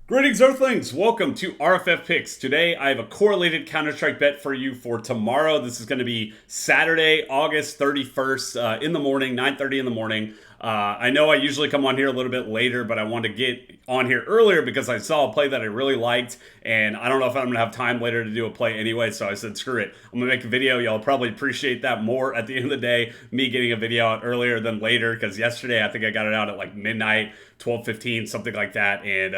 Greetings, Earthlings! Welcome to RFF Picks. Today, I have a correlated Counter-Strike bet for you for tomorrow. This is going to be Saturday, August 31st in the morning, 9:30 in the morning. I know I usually come on here a little bit later, but I wanted to get on here earlier because I saw a play that I really liked, and I don't know if I'm going to have time later to do a play anyway, so I said, screw it. I'm going to make a video. Y'all probably appreciate that more at the end of the day, me getting a video out earlier than later, because yesterday I think I got it out at like midnight, 12:15, something like that, and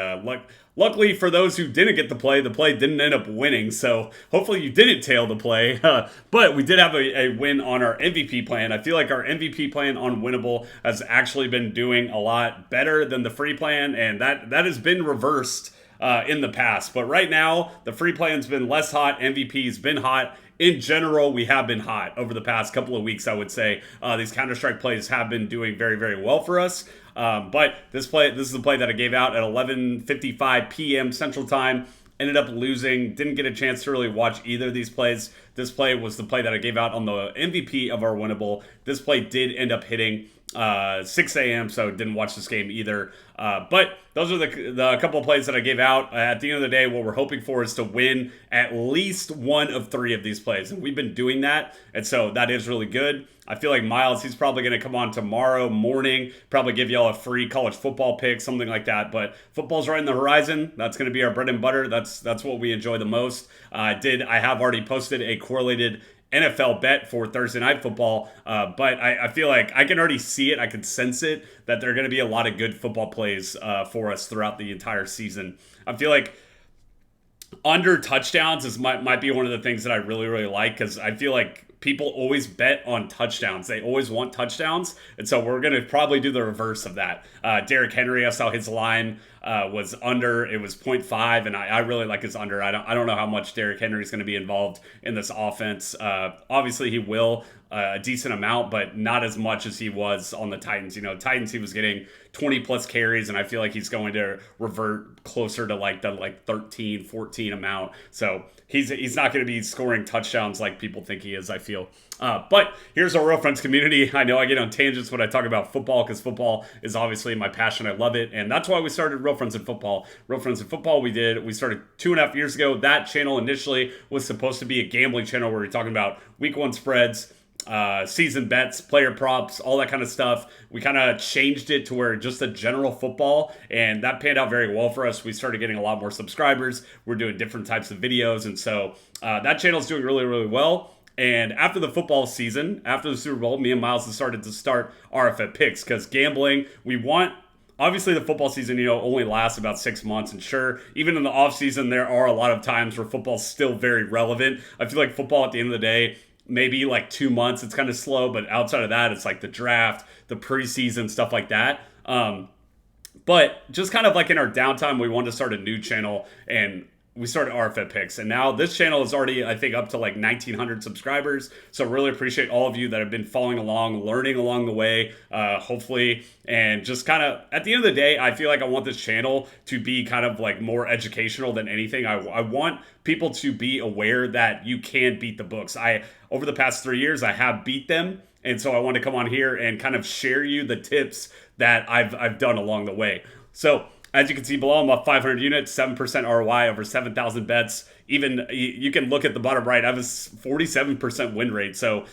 luckily for those who didn't get the play didn't end up winning, so hopefully you didn't tail the play. But we did have a win on our MVP plan. I feel like our MVP plan on Winnable has actually been doing a lot better than the free plan, and that has been reversed in the past. But right now, the free plan's been less hot, MVP's been hot. In general, we have been hot over the past couple of weeks, I would say. These Counter-Strike plays have been doing very, very well for us. But this is the play that I gave out at 11:55 p.m. Central Time. Ended up losing. Didn't get a chance to really watch either of these plays. This play was the play that I gave out on the MVP of our Winnable. This play did end up hitting 6 a.m., so didn't watch this game either. But those are the couple of plays that I gave out. At the end of the day, what we're hoping for is to win at least one of three of these plays. And we've been doing that, and so that is really good. I feel like Miles, he's probably going to come on tomorrow morning, probably give y'all a free college football pick, something like that. But football's right in the horizon. That's going to be our bread and butter. That's what we enjoy the most. I have already posted a correlated NFL bet for Thursday Night Football, but I feel like I can already see it. I can sense it, that there are going to be a lot of good football plays for us throughout the entire season. I feel like under touchdowns might be one of the things that I really, really like, because I feel like people always bet on touchdowns. They always want touchdowns, and so we're going to probably do the reverse of that. Derrick Henry, I saw his line was under. It was 0.5, and I really like his under. I don't know how much Derrick Henry is going to be involved in this offense. Obviously, he will a decent amount, but not as much as he was on the Titans. You know, Titans, he was getting 20 plus carries, and I feel like he's going to revert closer to like the 13, 14 amount. So he's not going to be scoring touchdowns like people think he is, I feel. But here's our Real Friends community. I know I get on tangents when I talk about football, because football is obviously my passion. I love it, and that's why we started Real Friends in Football. Real Friends in Football, we started 2.5 years ago. That channel initially was supposed to be a gambling channel where we're talking about week one spreads, season bets, player props, all that kind of stuff. We kind of changed it to where just a general football, and that panned out very well for us. We started getting a lot more subscribers. We're doing different types of videos, and so that channel is doing really, really well. And after the football season, after the Super Bowl, me and Miles decided to start RFF Picks, because gambling, obviously the football season, only lasts about 6 months. And sure, even in the off season, there are a lot of times where football's still very relevant. I feel like football at the end of the day, maybe like 2 months, it's kind of slow. But outside of that, it's like the draft, the preseason, stuff like that. But just kind of like in our downtime, we wanted to start a new channel, and we started RFF Picks, and now this channel is already, I think, up to like 1,900 subscribers. So really appreciate all of you that have been following along, learning along the way, hopefully. And just kind of, at the end of the day, I feel like I want this channel to be kind of like more educational than anything. I want people to be aware that you can beat the books. Over the past 3 years, I have beat them. And so I want to come on here and kind of share you the tips that I've done along the way. So as you can see below, I'm up 500 units, 7% ROI, over 7,000 bets. Even you can look at the bottom right, I have a 47% win rate. So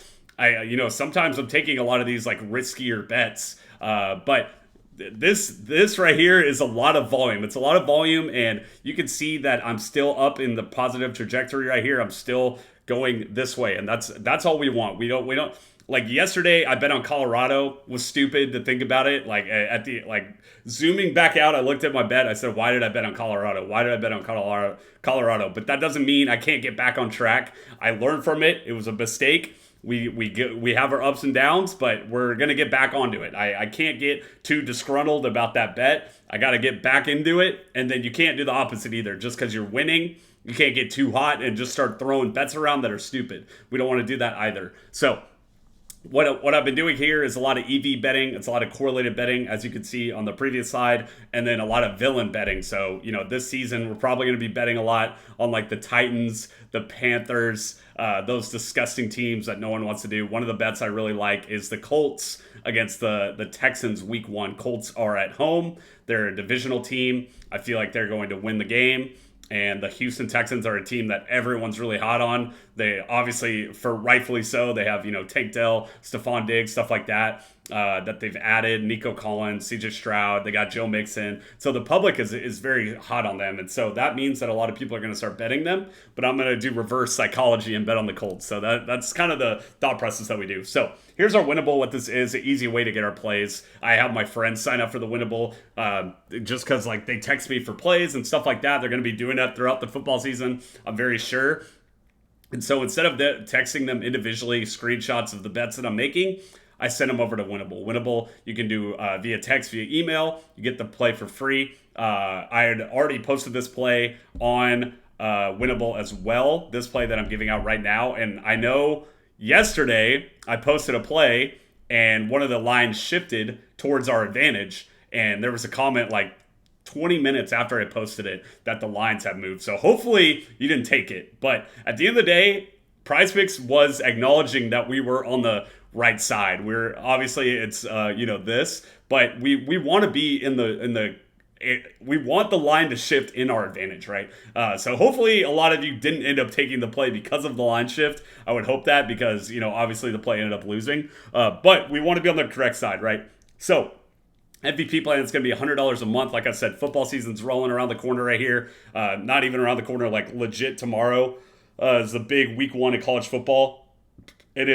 sometimes I'm taking a lot of these like riskier bets, but this right here is a lot of volume. It's a lot of volume, and you can see that I'm still up in the positive trajectory right here. I'm still going this way, and that's all we want. We don't. Like yesterday, I bet on Colorado. Was stupid to think about it. Zooming back out, I looked at my bet. I said, "Why did I bet on Colorado? Why did I bet on Colorado?" But that doesn't mean I can't get back on track. I learned from it. It was a mistake. We have our ups and downs, but we're gonna get back onto it. I can't get too disgruntled about that bet. I got to get back into it, and then you can't do the opposite either. Just because you're winning, you can't get too hot and just start throwing bets around that are stupid. We don't want to do that either. So what I've been doing here is a lot of EV betting. It's a lot of correlated betting, as you can see on the previous slide, and then a lot of villain betting. So, this season we're probably going to be betting a lot on like the Titans, the Panthers, those disgusting teams that no one wants to do. One of the bets I really like is the Colts against the Texans week 1. Colts are at home. They're a divisional team. I feel like they're going to win the game. And the Houston Texans are a team that everyone's really hot on. They obviously, for rightfully so, they have, Tank Dell, Stephon Diggs, stuff like that, that they've added. Nico Collins, CJ Stroud, they got Joe Mixon. So the public is very hot on them. And so that means that a lot of people are going to start betting them. But I'm going to do reverse psychology and bet on the Colts. So that's kind of the thought process that we do. So here's our Winnable. What this is, an easy way to get our plays. I have my friends sign up for the Winnable just because like they text me for plays and stuff like that. They're going to be doing that throughout the football season, I'm very sure. And so instead of texting them individually screenshots of the bets that I'm making, I send them over to Winnable. Winnable, you can do via text, via email. You get the play for free. I had already posted this play on Winnable as well, this play that I'm giving out right now. And I know yesterday I posted a play and one of the lines shifted towards our advantage. And there was a comment like 20 minutes after I posted it that the lines have moved. So hopefully you didn't take it. But at the end of the day, PrizePicks was acknowledging that we were on the right side. We're obviously it's this, but we want to be we want the line to shift in our advantage, right? So hopefully a lot of you didn't end up taking the play because of the line shift. I would hope that because, obviously the play ended up losing. But we want to be on the correct side, right? So MVP plan is going to be $100 a month. Like I said, football season's rolling around the corner right here. Not even around the corner, like legit tomorrow is the big week 1 of college football. And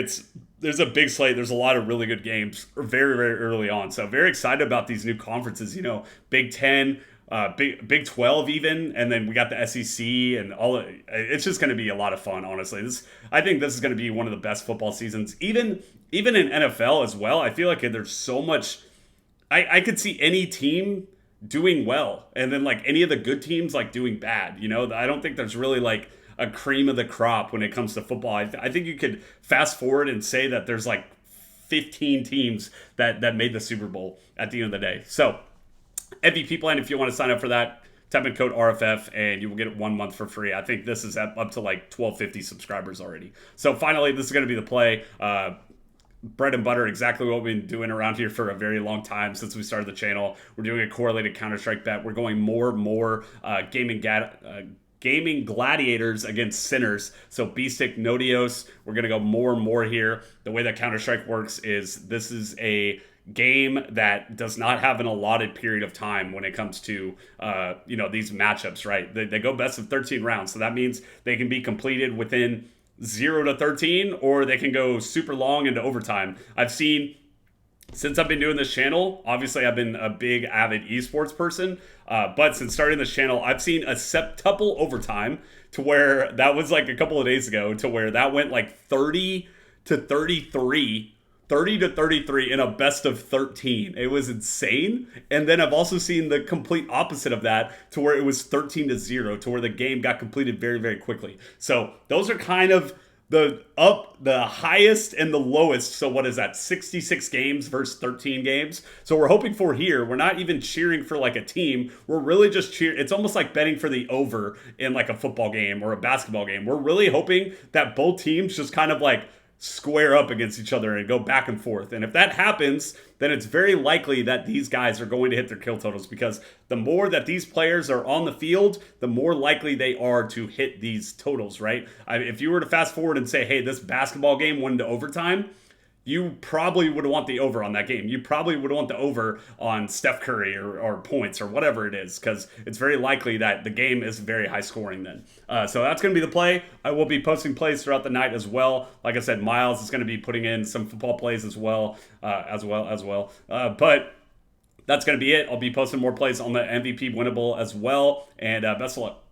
there's a big slate. There's a lot of really good games very, very early on. So very excited about these new conferences, Big 10, Big 12 even. And then we got the SEC and all. It's just going to be a lot of fun, honestly. I think this is going to be one of the best football seasons. Even in NFL as well. I feel like there's so much. I could see any team doing well and then like any of the good teams like doing bad. I don't think there's really like a cream of the crop when it comes to football. I think you could fast forward and say that there's like 15 teams that made the Super Bowl at the end of the day. So MVP plan, if you want to sign up for that, type in code RFF and you will get it 1 month for free. I think this is up to like 1250 subscribers already. So finally, this is going to be the play. Bread and butter, exactly what we've been doing around here for a very long time since we started the channel. We're doing a correlated Counter-Strike bet. We're going more gaming gladiators against sinners. So B-Stick, Nodios, we're going to go more and more here. The way that Counter-Strike works is this is a game that does not have an allotted period of time when it comes to, these matchups, right? They go best of 13 rounds. So that means they can be completed within 0 to 13, or they can go super long into overtime. I've seen, since I've been doing this channel, obviously I've been a big avid esports person, but since starting this channel, I've seen a septuple overtime to where that was like a couple of days ago to where that went like 30 to 33 in a best of 13. It was insane. And then I've also seen the complete opposite of that to where it was 13 to 0 to where the game got completed very, very quickly. So those are kind of the highest and the lowest. So what is that? 66 games versus 13 games. So we're hoping for here. We're not even cheering for like a team. We're really just cheering. It's almost like betting for the over in like a football game or a basketball game. We're really hoping that both teams just kind of like square up against each other and go back and forth. And if that happens, then it's very likely that these guys are going to hit their kill totals, because the more that these players are on the field, the more likely they are to hit these totals, right? If you were to fast forward and say, hey, this basketball game went into overtime, you probably would want the over on that game. You probably would want the over on Steph Curry or points or whatever it is, because it's very likely that the game is very high scoring then. So that's going to be the play. I will be posting plays throughout the night as well. Like I said, Miles is going to be putting in some football plays as well. But that's going to be it. I'll be posting more plays on the MVP Winnable as well. And best of luck.